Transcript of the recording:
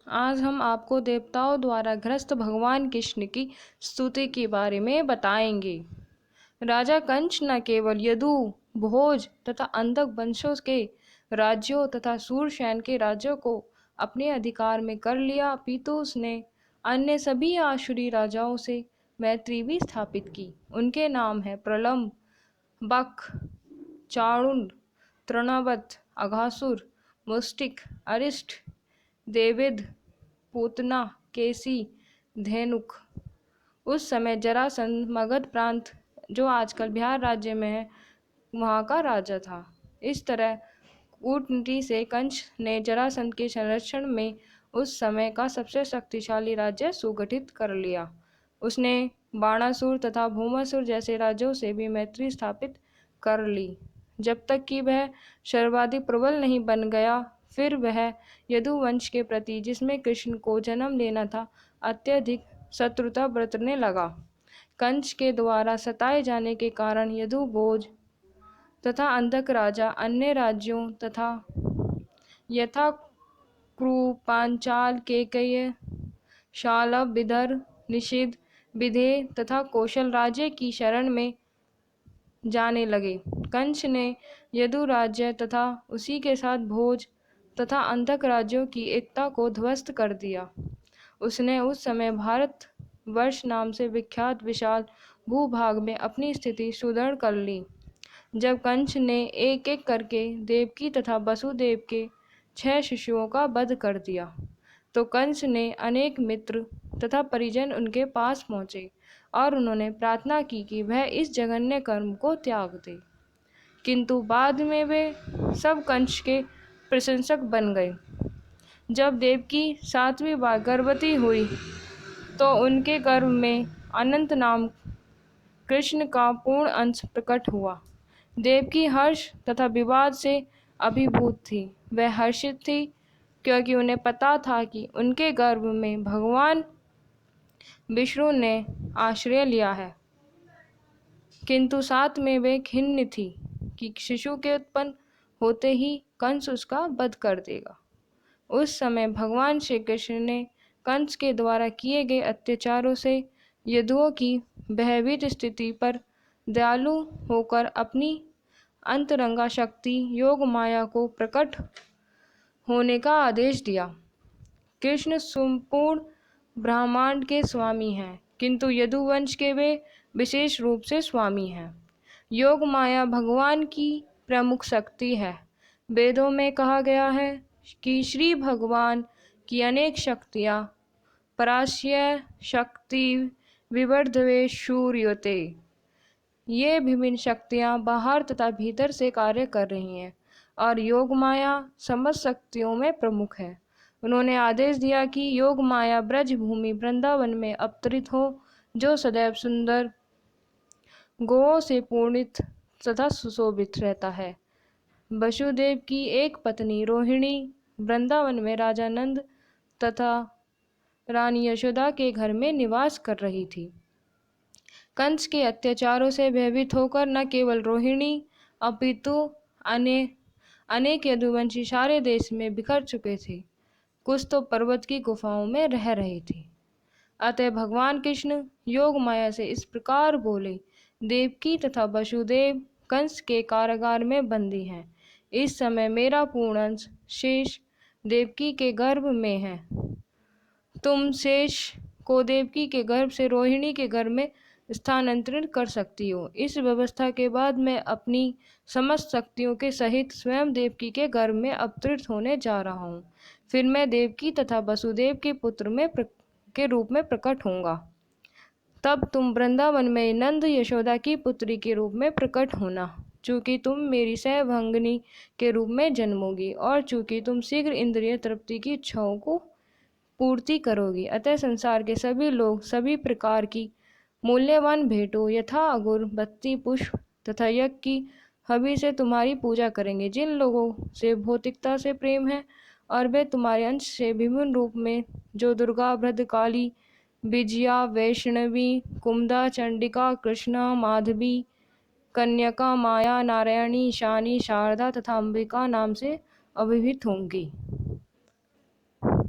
आज हम आपको देवताओं द्वारा ग्रस्त भगवान कृष्ण की स्तुति के बारे में बताएंगे। राजा कंस न केवल यदु, भोज तथा अंधक वंशों के राज्यों तथा सूरसेन के राज्यों को अपने अधिकार में कर लिया, अपितु उसने अन्य सभी आसुरी राजाओं से मैत्री भी स्थापित की। उनके नाम है प्रलंब, बक, चाणुंड, तृणावत, अघासुर, मुष्टिक, अरिष्ट, देविद, पूतना, केसी, धेनुक। उस समय जरासंध मगध प्रांत, जो आजकल बिहार राज्य में है, वहाँ का राजा था। इस तरह कूटनीति से कंस ने जरासंध के संरक्षण में उस समय का सबसे शक्तिशाली राज्य सुगठित कर लिया। उसने बाणासुर तथा भौमासुर जैसे राज्यों से भी मैत्री स्थापित कर ली। जब तक कि वह सर्वाधिक प्रबल नहीं बन गया, फिर वह यदुवंश के प्रति, जिसमें कृष्ण को जन्म लेना था, अत्यधिक शत्रुता बरतने लगा। कंस के द्वारा सताए जाने के कारण यदु, भोज तथा अंधक राजा अन्य राज्यों तथा यथा क्रू, पांचाल, केकय, शालव, विदर्भ, निषिद्ध, विदेह तथा कौशल राज्य की शरण में जाने लगे। कंस ने यदु राज्य तथा उसी के साथ भोज तथा अंधक राज्यों की एकता को ध्वस्त कर दिया। उसने उस समय भारत वर्ष नाम से विख्यात विशाल भूभाग में अपनी स्थिति सुदृढ़ कर ली। जब कंस ने एक एक करके देवकी तथा वसुदेव के 6 शिशुओं का वध कर दिया, तो कंस ने अनेक मित्र तथा परिजन उनके पास पहुँचे और उन्होंने प्रार्थना की कि वह इस जघन्य कर्म को त्याग दे। किंतु बाद में वे सब कंस के प्रशंसक बन गए। जब देवकी 7वीं बार गर्भवती हुई, तो उनके गर्भ में अनंत नाम कृष्ण का पूर्ण अंश प्रकट हुआ। देवकी हर्ष तथा विवाद से अभिभूत थी। वह हर्षित थी क्योंकि उन्हें पता था कि उनके गर्भ में भगवान विष्णु ने आश्रय लिया है। किंतु साथ में वे खिन्न थी कि शिशु के उत्पन्न होते ही कंस उसका वध कर देगा। उस समय भगवान श्री कृष्ण ने कंस के द्वारा किए गए अत्याचारों से यदुओं की भयभीत स्थिति पर दयालु होकर अपनी अंतरंगा शक्ति योग माया को प्रकट होने का आदेश दिया। कृष्ण संपूर्ण ब्रह्मांड के स्वामी हैं, किंतु यदुवंश के वे विशेष रूप से स्वामी हैं। योग माया भगवान की प्रमुख शक्ति है। वेदों में कहा गया है कि श्री भगवान की अनेक शक्तियाँ पराश्य शक्ति विवर्धवे शूर्यते। ये विभिन्न शक्तियाँ बाहर तथा भीतर से कार्य कर रही हैं और योग माया समस्त शक्तियों में प्रमुख है। उन्होंने आदेश दिया कि योग माया ब्रज भूमि वृंदावन में अवतरित हो, जो सदैव सुंदर गोओं से पूर्णित तथा सुशोभित रहता है। वसुदेव की एक पत्नी रोहिणी वृंदावन में राजा नंद तथा रानी यशोदा के घर में निवास कर रही थी। कंस के अत्याचारों से भयभीत होकर न केवल रोहिणी अपितु अनेक यदुवंशी सारे देश में बिखर चुके थे। कुछ तो पर्वत की गुफाओं में रह रहे थे। अतः भगवान कृष्ण योग माया से इस प्रकार बोले, देवकी तथा वसुदेव कंस के कारागार में बंदी हैं। इस समय मेरा पूर्ण अंश शेष देवकी के गर्भ में है। तुम शेष को देवकी के गर्भ से रोहिणी के गर्भ में स्थानांतरित कर सकती हो। इस व्यवस्था के बाद मैं अपनी समस्त शक्तियों के सहित स्वयं देवकी के गर्भ में अवतरित होने जा रहा हूँ। फिर मैं देवकी तथा वसुदेव के पुत्र के रूप में प्रकट होऊंगा। तब तुम वृंदावन में नंद यशोदा की पुत्री के रूप में प्रकट होना। चूँकि तुम मेरी सहभंगिनी के रूप में जन्मोगी और चूँकि तुम शीघ्र इंद्रिय तृप्ति की इच्छाओं को पूर्ति करोगी, अतः संसार के सभी लोग सभी प्रकार की मूल्यवान भेंटों यथा अगुर, बत्ती, पुष्प तथा यज्ञ की हवि से तुम्हारी पूजा करेंगे। जिन लोगों से भौतिकता से प्रेम है और वे तुम्हारे अंश से विभिन्न रूप में, जो दुर्गा, भद्रकाली, विजया, वैष्णवी, कुमुदा, चंडिका, कृष्णा, माधवी, कन्यका, माया, नारायणी, ईशानी, शारदा तथा अंबिका नाम से अभिहित होंगी।